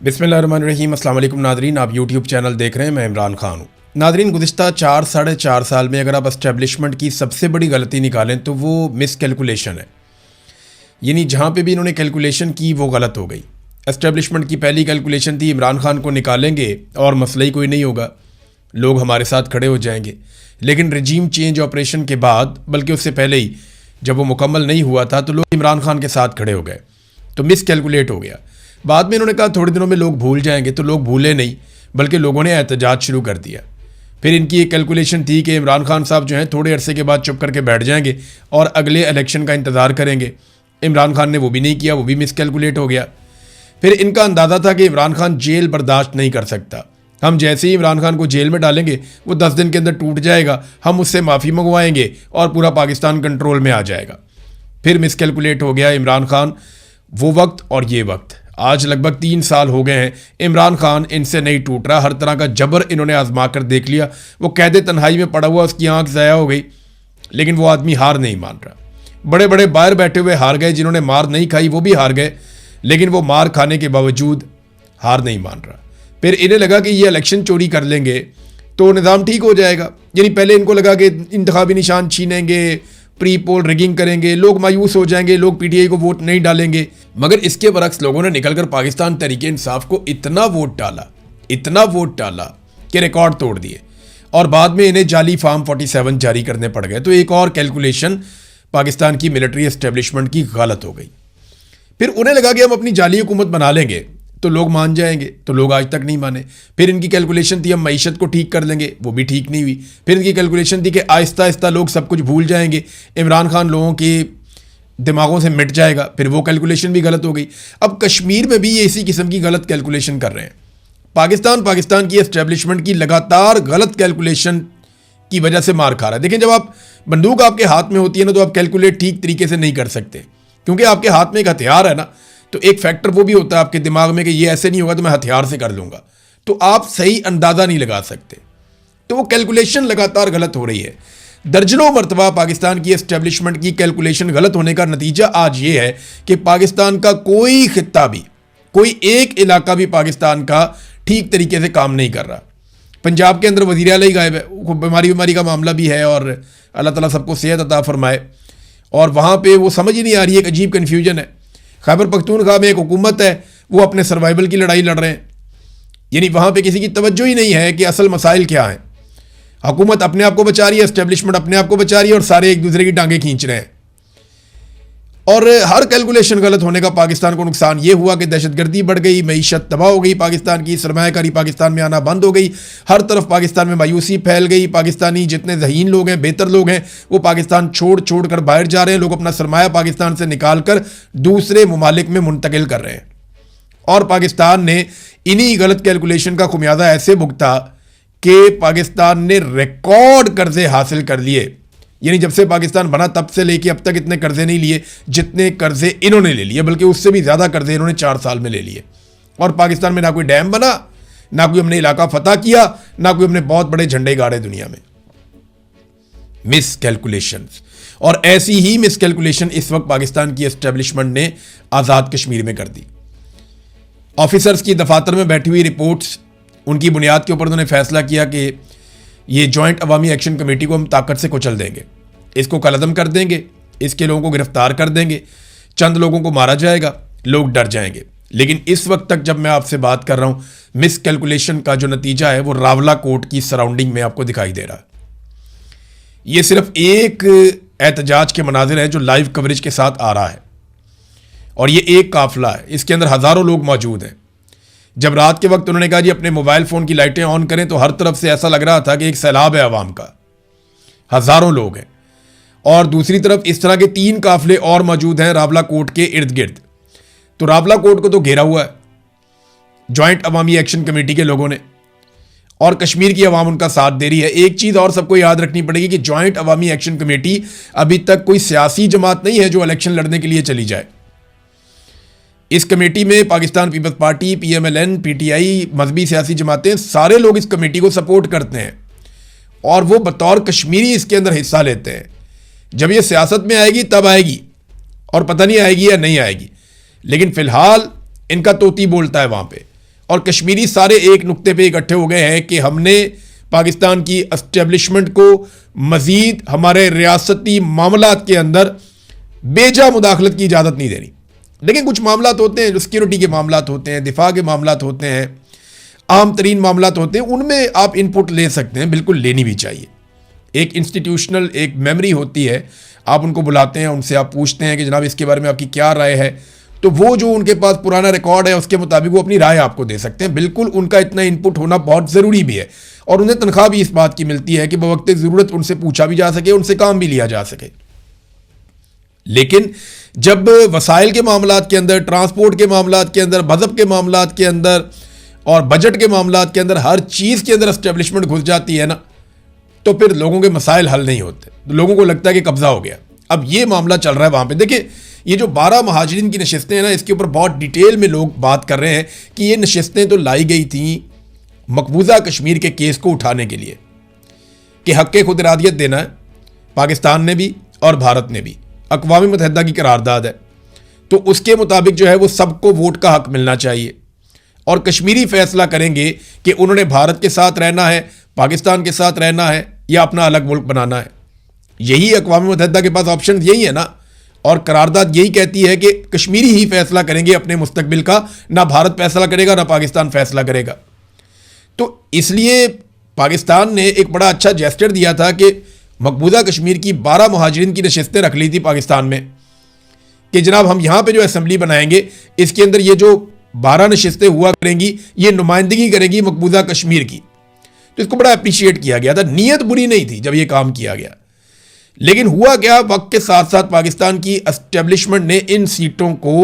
बिस्मिल्लाहिर्रहमानिर्रहीम। अस्सलाम वालेकुम नादरीन, आप यूट्यूब चैनल देख रहे हैं। मैं इमरान खान हूँ। नादरीन, गुज़िश्ता 4-4.5 साल में अगर आप एस्टेब्लिशमेंट की सबसे बड़ी गलती निकालें तो वो मिस कैलकुलेशन है। यानी जहाँ पे भी इन्होंने कैलकुलेशन की वो गलत हो गई। एस्टेब्लिशमेंट की पहली कैलकुलेशन थी इमरान खान को निकालेंगे और मसला ही कोई नहीं होगा, लोग हमारे साथ खड़े हो जाएंगे। लेकिन रजीम चेंज ऑपरेशन के बाद, बल्कि उससे पहले ही जब वो मुकम्मल नहीं हुआ था, तो लोग इमरान खान के साथ खड़े हो गए, तो मिस कैलकुलेट हो गया। बाद में इन्होंने कहा थोड़े दिनों में लोग भूल जाएंगे, तो लोग भूले नहीं, बल्कि लोगों ने एहतजाज शुरू कर दिया। फिर इनकी एक कैलकुलेशन थी कि इमरान खान साहब जो हैं थोड़े अरसे के बाद चुप करके बैठ जाएंगे और अगले इलेक्शन का इंतज़ार करेंगे। इमरान खान ने वो भी नहीं किया, वो भी मिस कैलकुलेट हो गया। फिर इनका अंदाज़ा था कि इमरान खान जेल बर्दाश्त नहीं कर सकता, हम जैसे ही इमरान खान को जेल में डालेंगे वो 10 दिन के अंदर टूट जाएगा, हम उससे माफ़ी मंगवाएंगे और पूरा पाकिस्तान कंट्रोल में आ जाएगा। फिर मिस कैलकुलेट हो गया इमरान खान। वो वक्त और ये वक्त, आज लगभग 3 साल हो गए हैं, इमरान खान इनसे नहीं टूट रहा। हर तरह का जबर इन्होंने आजमा कर देख लिया। वो कैद तन्हाई में पड़ा हुआ, उसकी आंख ज़ाया हो गई, लेकिन वो आदमी हार नहीं मान रहा। बड़े बड़े बाहर बैठे हुए हार गए, जिन्होंने मार नहीं खाई वो भी हार गए, लेकिन वो मार खाने के बावजूद हार नहीं मान रहा। फिर इन्हें लगा कि ये इलेक्शन चोरी कर लेंगे तो निज़ाम ठीक हो जाएगा। यानी पहले इनको लगा कि इंतखाबी निशान छीनेंगे, प्री पोल रिगिंग करेंगे, लोग मायूस हो जाएंगे, लोग पीटीआई को वोट नहीं डालेंगे। मगर इसके बरक्स लोगों ने निकलकर पाकिस्तान तहरीक इंसाफ को इतना वोट डाला कि रिकॉर्ड तोड़ दिए, और बाद में इन्हें जाली फार्म 47 जारी करने पड़ गए। तो एक और कैलकुलेशन पाकिस्तान की मिलिट्री एस्टेब्लिशमेंट की गलत हो गई। फिर उन्हें लगा कि हम अपनी जाली हुकूमत बना लेंगे तो लोग मान जाएंगे, तो लोग आज तक नहीं माने। फिर इनकी कैलकुलेशन थी हम मईशत को ठीक कर लेंगे, वो भी ठीक नहीं हुई। फिर इनकी कैलकुलेशन थी कि आहिस्ता आहिस्ता लोग सब कुछ भूल जाएंगे, इमरान खान लोगों के दिमागों से मिट जाएगा, फिर वो कैलकुलेशन भी गलत हो गई। अब कश्मीर में भी ये इसी किस्म की गलत कैलकुलेशन कर रहे हैं। पाकिस्तान की एस्टेब्लिशमेंट की लगातार गलत कैलकुलेशन की वजह से मार खा रहा है। देखें, जब आप बंदूक आपके हाथ में होती है ना, तो आप कैलकुलेट ठीक तरीके से नहीं कर सकते, क्योंकि आपके हाथ में एक हथियार है ना, तो एक फैक्टर वो भी होता है आपके दिमाग में कि ये ऐसे नहीं होगा तो मैं हथियार से कर लूँगा, तो आप सही अंदाज़ा नहीं लगा सकते। तो वो कैलकुलेशन लगातार गलत हो रही है। दर्जनों मरतबा पाकिस्तान की एस्टेब्लिशमेंट की कैलकुलेशन गलत होने का नतीजा आज ये है कि पाकिस्तान का कोई खित्ता भी, कोई एक इलाका भी पाकिस्तान का ठीक तरीके से काम नहीं कर रहा। पंजाब के अंदर वज़ीर आला ही गायब है, बीमारी का मामला भी है, और अल्लाह ताला सबको सेहत अता फरमाए। और वहाँ पे वो समझ ही नहीं आ रही है, एक अजीब कन्फ्यूजन है। खैबर पख्तूनख्वा में एक हुकूमत है, वो अपने सर्वाइवल की लड़ाई लड़ रहे हैं। यानी वहाँ पे किसी की तवज्जो ही नहीं है कि असल मसाइल क्या हैं। हुकूमत अपने आप को बचा रही है, एस्टेब्लिशमेंट अपने आप को बचा रही है, और सारे एक दूसरे की टांगें खींच रहे हैं। और हर कैलकुलेशन गलत होने का पाकिस्तान को नुकसान ये हुआ कि दहशतगर्दी बढ़ गई, मईशत तबाह हो गई पाकिस्तान की, सरमायाकारी पाकिस्तान में आना बंद हो गई, हर तरफ पाकिस्तान में मायूसी फैल गई। पाकिस्तानी जितने ज़हीन लोग हैं, बेहतर लोग हैं, वो पाकिस्तान छोड़ कर बाहर जा रहे हैं। लोग अपना सरमाया पाकिस्तान से निकाल कर दूसरे ममालिक में मुंतकिल कर रहे हैं। और पाकिस्तान ने इन्हीं गलत कैलकुलेशन का खुमियाजा ऐसे भुगता कि पाकिस्तान ने रिकॉर्ड कर्जे हासिल कर लिए। यानी जब से पाकिस्तान बना तब से लेके अब तक इतने कर्जे नहीं लिए जितने कर्जे इन्होंने ले लिए, बल्कि उससे भी ज़्यादा कर्जे इन्होंने 4 साल में ले लिए। और पाकिस्तान में ना कोई डैम बना, ना कोई हमने इलाका फतह किया, ना कोई हमने बहुत बड़े झंडे गाड़े दुनिया में। मिस कैलकुलेशन, और ऐसी ही मिस कैलकुलेशन इस वक्त पाकिस्तान की एस्टेब्लिशमेंट ने आज़ाद कश्मीर में कर दी। ऑफिसर्स की दफातर में बैठी हुई रिपोर्ट्स, उनकी बुनियाद के ऊपर उन्होंने फैसला किया कि ये जॉइंट अवामी एक्शन कमेटी को हम ताकत से कुचल देंगे, इसको कलअदम कर देंगे, इसके लोगों को गिरफ्तार कर देंगे, चंद लोगों को मारा जाएगा, लोग डर जाएंगे। लेकिन इस वक्त तक जब मैं आपसे बात कर रहा हूं, मिस कैलकुलेशन का जो नतीजा है वो रावला कोर्ट की सराउंडिंग में आपको दिखाई दे रहा है। ये सिर्फ एक एहतजाज के मनाजिर है जो लाइव कवरेज के साथ आ रहा है, और ये एक काफिला है, इसके अंदर हज़ारों लोग मौजूद हैं। जब रात के वक्त उन्होंने कहा जी अपने मोबाइल फ़ोन की लाइटें ऑन करें, तो हर तरफ से ऐसा लग रहा था कि एक सैलाब है अवाम का, हज़ारों लोग हैं। और दूसरी तरफ इस तरह के 3 काफिले और मौजूद हैं रावला कोर्ट के इर्द गिर्द। तो रावला कोर्ट को तो घेरा हुआ है जॉइंट अवामी एक्शन कमेटी के लोगों ने, और कश्मीर की अवाम उनका साथ दे रही है। एक चीज़ और सबको याद रखनी पड़ेगी कि जॉइंट अवामी एक्शन कमेटी अभी तक कोई सियासी जमात नहीं है जो इलेक्शन लड़ने के लिए चली जाए। इस कमेटी में पाकिस्तान पीपल्स पार्टी, PMLN, PTI, मजहबी सियासी जमातें, सारे लोग इस कमेटी को सपोर्ट करते हैं, और वो बतौर कश्मीरी इसके अंदर हिस्सा लेते हैं। जब ये सियासत में आएगी तब आएगी, और पता नहीं आएगी या नहीं आएगी, लेकिन फ़िलहाल इनका तोती बोलता है वहाँ पे। और कश्मीरी सारे एक नुक्ते पे इकट्ठे हो गए हैं कि हमने पाकिस्तान की एस्टेब्लिशमेंट को मजीद हमारे रियासती मामलात के अंदर बेजा मुदाखलत की इजाज़त नहीं देनी। लेकिन कुछ मामलात होते हैं जो सिक्योरिटी के मामलात होते हैं, दिफा के मामलात होते हैं, आम तरीन मामलात होते हैं, उनमें आप इनपुट ले सकते हैं, बिल्कुल लेनी भी चाहिए। एक इंस्टीट्यूशनल एक मेमोरी होती है, आप उनको बुलाते हैं, उनसे आप पूछते हैं कि जनाब इसके बारे में आपकी क्या राय है, तो वो जो उनके पास पुराना रिकॉर्ड है उसके मुताबिक वो अपनी राय आपको दे सकते हैं। बिल्कुल उनका इतना इनपुट होना बहुत ज़रूरी भी है और उन्हें तनख्वाह भी इस बात की मिलती है कि बवक्त ज़रूरत उनसे पूछा भी जा सके, उनसे काम भी लिया जा सके। लेकिन जब वसाइल के मामलात के अंदर, ट्रांसपोर्ट के मामलात के अंदर, मज़हब के मामलात के अंदर और बजट के मामलात के अंदर हर चीज़ के अंदर एस्टेब्लिशमेंट घुस जाती है ना, तो फिर लोगों के मसाइल हल नहीं होते, तो लोगों को लगता है कि कब्जा हो गया। अब ये मामला चल रहा है वहाँ पे। देखिए ये जो 12 महाजरीन की नशिस्तें हैं ना, इसके ऊपर बहुत डिटेल में लोग बात कर रहे हैं कि ये नशिस्तें तो लाई गई थी मकबूजा कश्मीर के केस को उठाने के लिए कि हक़ खुद इरादियत देना है, पाकिस्तान ने भी और भारत ने भी, अक़वाम मुत्तहिदा की करारदाद है, तो उसके मुताबिक जो है वो सबको वोट का हक़ मिलना चाहिए और कश्मीरी फैसला करेंगे कि उन्होंने भारत के साथ रहना है, पाकिस्तान के साथ रहना है या अपना अलग मुल्क बनाना है। यही अक़वाम मुत्तहिदा के पास ऑप्शन यही है ना, और करारदाद यही कहती है कि कश्मीरी ही फैसला करेंगे अपने मुस्तकबिल का, ना भारत फैसला करेगा ना पाकिस्तान फैसला करेगा। तो इसलिए पाकिस्तान ने एक बड़ा अच्छा जेस्चर दिया था कि मकबूजा कश्मीर की 12 मुहाजिरीन की नशिस्तें रख ली थी पाकिस्तान में कि जनाब हम यहाँ पे जो असेंबली बनाएंगे इसके अंदर ये जो 12 नशिस्तें हुआ करेंगी ये नुमाइंदगी करेगी मकबूजा कश्मीर की। तो इसको बड़ा अप्रिशिएट किया गया था, नीयत बुरी नहीं थी जब ये काम किया गया। लेकिन हुआ क्या, वक्त के साथ साथ पाकिस्तान की एस्टेब्लिशमेंट ने इन सीटों को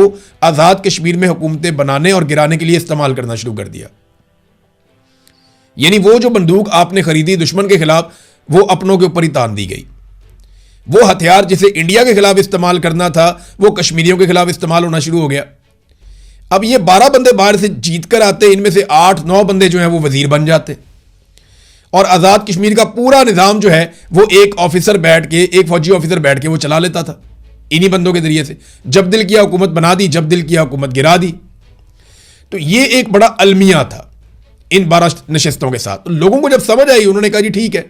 आज़ाद कश्मीर में हुकूमतें बनाने और गिराने के लिए इस्तेमाल करना शुरू कर दिया। यानी वो जो बंदूक आपने खरीदी दुश्मन के खिलाफ, वो अपनों के ऊपर ही तान दी गई। वो हथियार जिसे इंडिया के खिलाफ इस्तेमाल करना था वो कश्मीरियों के खिलाफ इस्तेमाल होना शुरू हो गया। अब ये 12 बंदे बाहर से जीत कर आते, इनमें से 8-9 बंदे जो हैं वो वजीर बन जाते और आज़ाद कश्मीर का पूरा निज़ाम जो है वो एक ऑफिसर बैठ के, एक फौजी ऑफिसर बैठ के वो चला लेता था इन्हीं बंदों के जरिए से। जब दिल किया हुकूमत बना दी, जब दिल किया हुकूमत गिरा दी। तो ये एक बड़ा अलमिया था इन 12 नशिस्तों के साथ। तो लोगों को जब समझ आई उन्होंने कहा जी ठीक है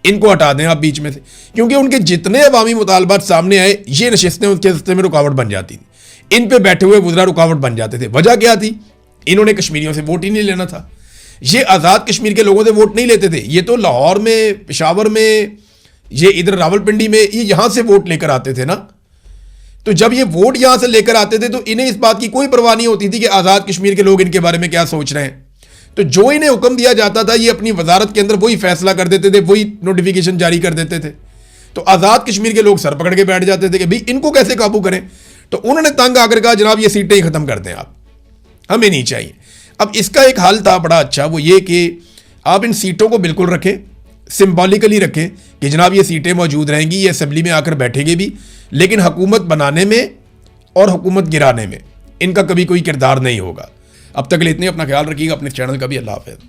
इनको हटा दें आप बीच में से, क्योंकि उनके जितने अवामी मुतालबात सामने आए ये नशिस्तें उनके रास्ते में रुकावट बन जाती थी, इन पे बैठे हुए वज़रा रुकावट बन जाते थे। वजह क्या थी, इन्होंने कश्मीरियों से वोट ही नहीं लेना था। ये आज़ाद कश्मीर के लोगों से वोट नहीं लेते थे, ये तो लाहौर में, पेशावर में, ये इधर रावलपिंडी में, ये यहाँ से वोट लेकर आते थे ना। तो जब ये वोट यहाँ से लेकर आते थे तो इन्हें इस बात की कोई परवाह नहीं होती थी कि आज़ाद कश्मीर के लोग इनके बारे में क्या सोच रहे हैं। तो जो इन्हें हुक्म दिया जाता था ये अपनी वजारत के अंदर वही फैसला कर देते थे, वही नोटिफिकेशन जारी कर देते थे। तो आज़ाद कश्मीर के लोग सर पकड़ के बैठ जाते थे कि भाई इनको कैसे काबू करें। तो उन्होंने तंग आकर कहा जनाब ये सीटें ही ख़त्म कर दें आप, हमें नहीं चाहिए। अब इसका एक हल था बड़ा अच्छा, वो ये कि आप इन सीटों को बिल्कुल रखें, सिंबॉलिकली रखें कि जनाब ये सीटें मौजूद रहेंगी, ये असेंबली में आकर बैठेंगे भी, लेकिन हुकूमत बनाने में और हुकूमत गिराने में इनका कभी कोई किरदार नहीं होगा। अब तक के लिए इतने, अपना ख्याल रखिएगा, अपने चैनल का भी। अल्लाह हाफ़िज़।